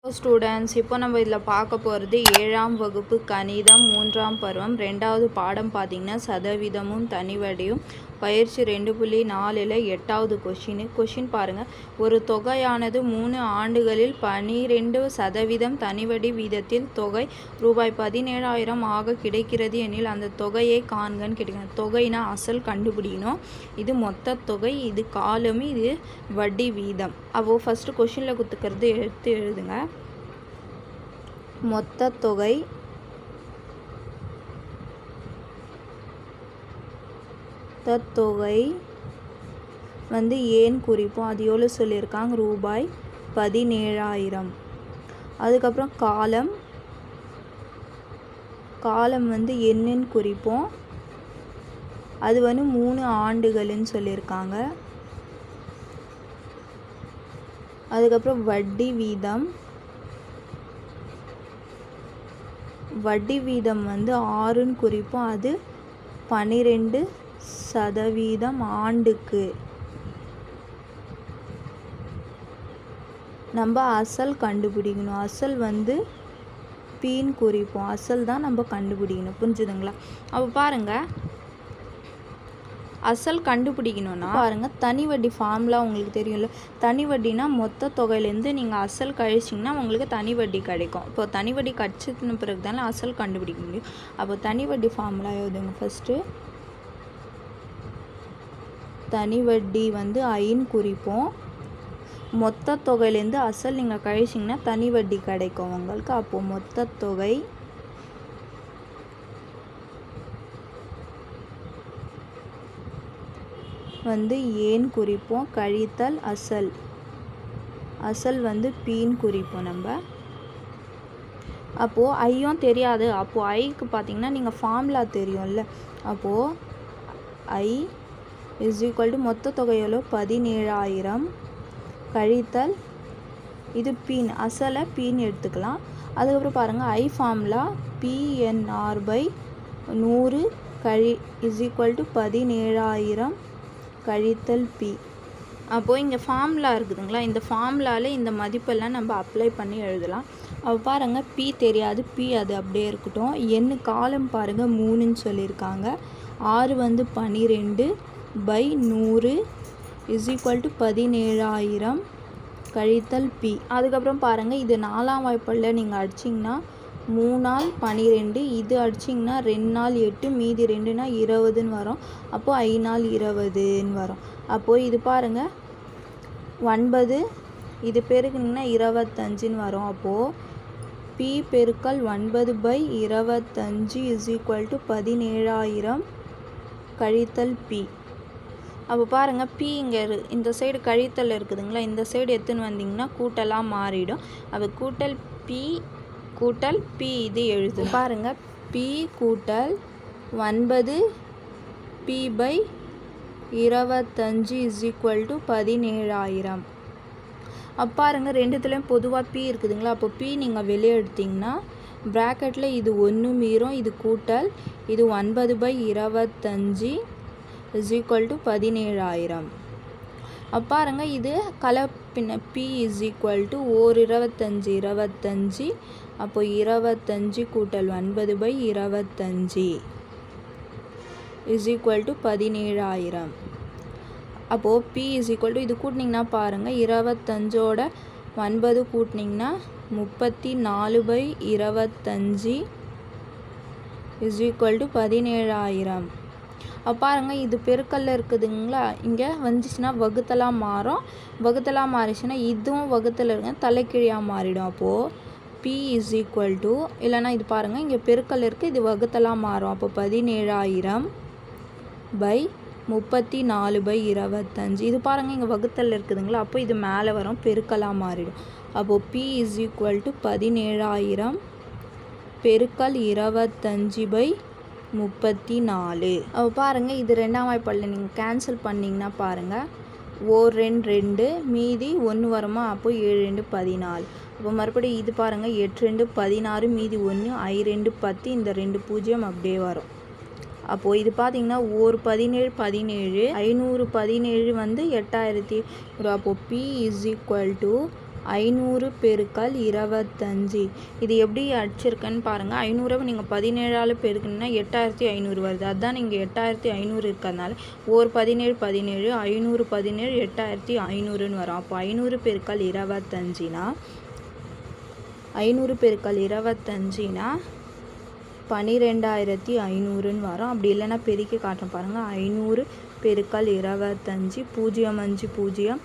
Students, இப்போ நம்ம இதில் பார்க்க போகிறது 7ஆம் வகுப்பு கணிதம் 3ஆம் பருவம் 2வது பாடம். பார்த்திங்கன்னா சதவீதமும் தனிவடியும் பயிற்சி 2.4ல் 8வது கொஷின் பாருங்கள். ஒரு தொகையானது 3 ஆண்டுகளில் 12% தனிவடி வீதத்தில் தொகை ரூபாய் 17,000 ஆக கிடைக்கிறது எனில் அந்த தொகையை காண்கன்னு கேட்டுக்கணும். தொகைனா அசல் கண்டுபிடிக்கணும். இது மொத்த தொகை, இது காலம், இது வட்டி வீதம். அப்போது ஃபஸ்ட்டு கொஷினில் கொடுத்துக்கிறது எடுத்து எழுதுங்க. மொத்த தொகை வந்து ஏன் குறிப்போம், அது எவ்வளோ சொல்லியிருக்காங்க, ரூபாய் 17,000. அதுக்கப்புறம் காலம் வந்து என்னன்னு குறிப்போம், அது வந்து 3 ஆண்டுகள்னு சொல்லியிருக்காங்க. அதுக்கப்புறம் வட்டி வீதம் வந்து 6ன்னு குறிப்போம், அது 12% ஆண்டுக்கு. நம்ம அசல் கண்டுபிடிக்கணும். அசல் வந்து பீன்னு குறிப்போம், அசல் தான் நம்ம கண்டுபிடிக்கணும். புரிஞ்சுதுங்களா? அப்போ பாருங்கள், அசல் கண்டுபிடிக்கணும்னா பாருங்கள், தனி வட்டி ஃபார்முலா உங்களுக்கு தெரியும்ல. தனி வட்டினா மொத்த தொகையிலேருந்து நீங்கள் அசல் கழிச்சிங்கன்னா உங்களுக்கு தனி வட்டி கிடைக்கும். இப்போ தனி வட்டி கழிச்சதுன்னு பிறகு தானே அசல் கண்டுபிடிக்க முடியும். அப்போ தனி வட்டி ஃபார்முலா எழுதுங்க. ஃபஸ்ட்டு தனி வட்டி வந்து ஐன்னு குறிப்போம். மொத்த தொகையிலேருந்து அசல் நீங்கள் கழிச்சிங்கன்னா தனி வட்டி கிடைக்கும் உங்களுக்கு. அப்போது மொத்த தொகை வந்து ஏன் குறிப்போம், கழித்தல் அசல் வந்து பீன்னு குறிப்போம் நம்ம. அப்போது ஐயும் தெரியாது. அப்போது ஐக்கு பார்த்திங்கன்னா நீங்கள் ஃபார்முலா தெரியும்ல. அப்போது ஐ = மொத்த தொகையோ 17,000 கழித்தல் இது பீன், அசலை பீன்னு எடுத்துக்கலாம். அதுக்கப்புறம் பாருங்கள், ஐ ஃபார்முலா PNR/100 = 17,000 கழித்தல் பி. அப்போது இங்கே ஃபார்முலா இருக்குதுங்களா, இந்த ஃபார்முலாவில் இந்த மதிப்பெல்லாம் நம்ம அப்ளை பண்ணி எழுதலாம். அப்போ பாருங்கள், பி தெரியாது, பி அது அப்படியே இருக்கட்டும். என்ன காலம் பாருங்கள் 3ன்னு சொல்லியிருக்காங்க. 6 வந்து 12/100 = 17,000 கழித்தல் பி. அதுக்கப்புறம் பாருங்கள், இது 4ஆம் வாய்ப்பாடில் நீங்கள் அடிச்சிங்கன்னா 3 ஆல் 12, இது அடிச்சிங்கன்னா 2 ஆல் 8, மீதி 2னா 20ன்னு வரும். அப்போது 5 ஆல் 20ன்னு வரும். அப்போது இது பாருங்கள் 9, இது பெருக்குனிங்கன்னா 25ன்னு வரும். அப்போது பி பெருக்கல் 9/25 = 17,000 கழித்தல் பி. அப்போ பாருங்கள், பி இங்கே இந்த சைடு கழித்தல் இருக்குதுங்களா, இந்த சைடு எடுத்துன்னு வந்திங்கன்னா கூட்டலாக மாறிடும். அப்போ கூட்டல் பி இது எழுது. பாருங்கள், பி கூட்டல் 9p/25 = 17,000. அப்போ பாருங்கள், ரெண்டுத்துலேயும் பொதுவாக பி இருக்குதுங்களா. அப்போ பி நீங்கள் வெளியே எடுத்திங்கன்னா ப்ராக்கெட்டில் இது 1 மீறும், இது கூட்டல், இது 9/25 = 17,000. அப்போ பாருங்கள், இது கலப்பின பி ஓர் 25 25. அப்போ 25 கூட்டல் 9/25 = 17,000. அப்போது பி இது கூட்டினிங்கன்னா பாருங்கள், 25ஓட 9 கூட்டினிங்கன்னா 34/25 = 17,000. அப்போ பாருங்கள், இது பெருக்கல்ல இருக்குதுங்களா, இங்கே வந்துச்சுன்னா வகுத்தலாக மாறும். வகுத்தலாக மாறிச்சுன்னா இதுவும் வகுத்தல இருங்க தலைக்கீழியாக மாறிடும். அப்போது பி இல்லைன்னா இது பாருங்கள், இங்கே பெருக்கல் இருக்குது, இது வகுத்தலாக மாறும். அப்போ 17,000/34/25. இது பாருங்கள், இங்கே வகுத்தல் இருக்குதுங்களா, அப்போ இது மேலே வரும், பெருக்கலாக மாறிடும். அப்போது பி = 17,000 பெருக்கல் 25/34. அப்போ பாருங்கள், இது 2ஆம் வாய்ப்பாடில் நீங்கள் கேன்சல் பண்ணிங்கன்னா பாருங்கள், ஓர் 2 2, மீதி 1 வருமா. அப்போது 7 2 14. அப்போ மறுபடியும் இது பாருங்கள், 8 2 16, மீதி 1, I 2 10, இந்த 2 0 அப்படியே வரும். அப்போது இது பார்த்திங்கன்னா ஒரு 17 517 வந்து 8,000. அப்போது P = 500 பெருக்கல் 25. இது எப்படி அடிச்சிருக்கேன்னு பாருங்கள். 500 நீங்கள் 17ஆல் பெருக்குன்னா 8500 வருது. அதுதான் நீங்கள் 8500 இருக்கிறதுனால 17 17 500 17 8500ன்னு வரும். அப்போ 500 பெருக்கல் 25னா 500 பெருக்கல் 25னா 12500ன்னு வரும். அப்படி இல்லைன்னா பெருக்கி காட்டுறேன் பாருங்கள். 500 பெருக்கல் 25 0 5 0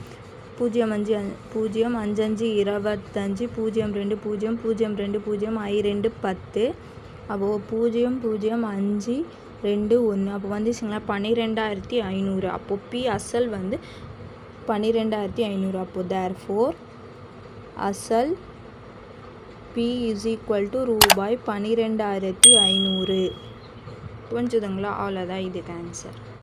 0 5 0 5 5 25 0 2 0 0 2 0 I2 10. அப்போது 0 0 5 2 1 அப்போ வந்துச்சுங்களா 12500. அப்போது பி அசல் வந்து 12500. அப்போது தேர்ஃபோர் அசல் P = ரூபாய் 12500. புரிஞ்சுதுங்களா? அவ்வளோதான் இதுக்கு ஆன்சர்.